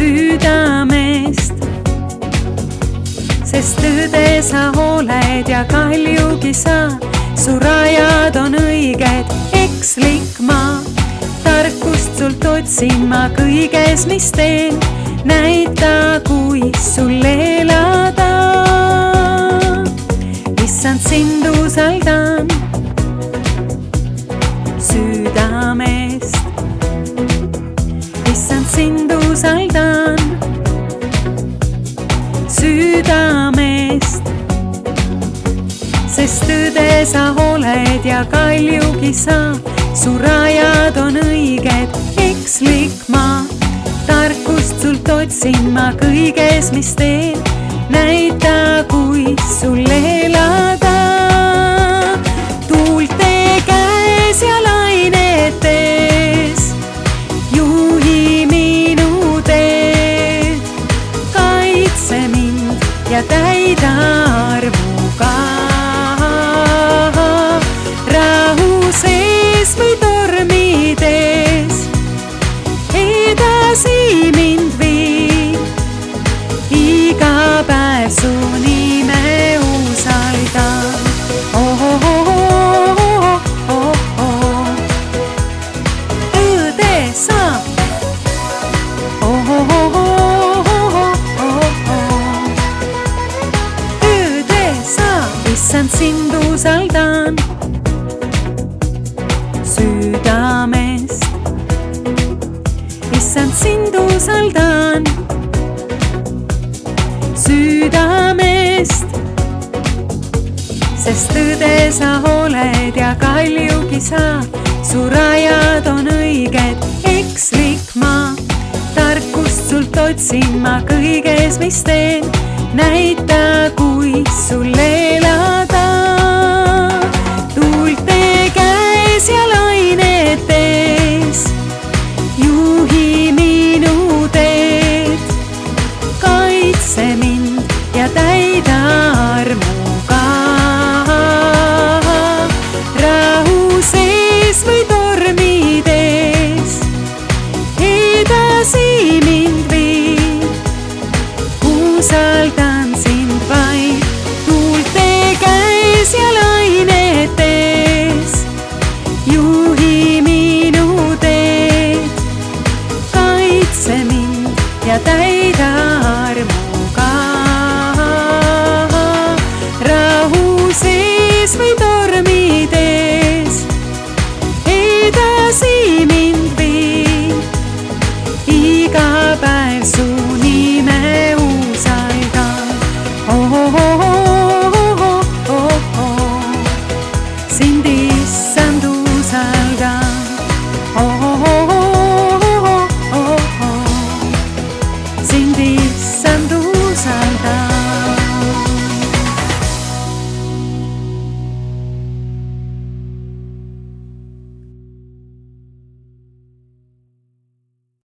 südamest. Sest tõde sa oled ja kaljugi sa, su rajad on õiged, ekslik ma. Tarkust sult otsin ma kõiges, mis teen, näita, kuis sul elada. Issand, sind usaldan südamest. Issand, sind usaldan südamest. Sest tõde sa oled ja kaljugi sa, su rajad on õiged, ekslik ma. Tarkust sult otsin ma kõiges, mis teen, näita, kuis sul elada. Tuulte käes ja lainetes juhi minu teed. Kaitse mind ja täida armuga. Rahu sees või tormides edasi mind vii. Iga päev su nime usaldan. Tõde sa. Tõde sa. Issand, sind usaldan südamest. Issand, sind usaldan südamest. Sest tõde sa oled ja kaljugi sa, su rajad on õiged, ekslik ma. Tarkust sult otsin ma kõiges, mis teen, näita, kuis sul elada. Tuulte käes ja lainetes juhi minu teed. Kaitse mind ja täida armuga. Rahu sees või tormides edasi mind vii. Usaldan sind vaid. Tuulte käes ja lainetes juhi minu teed. Kaitse mind ja täida armuga. Rahu sees või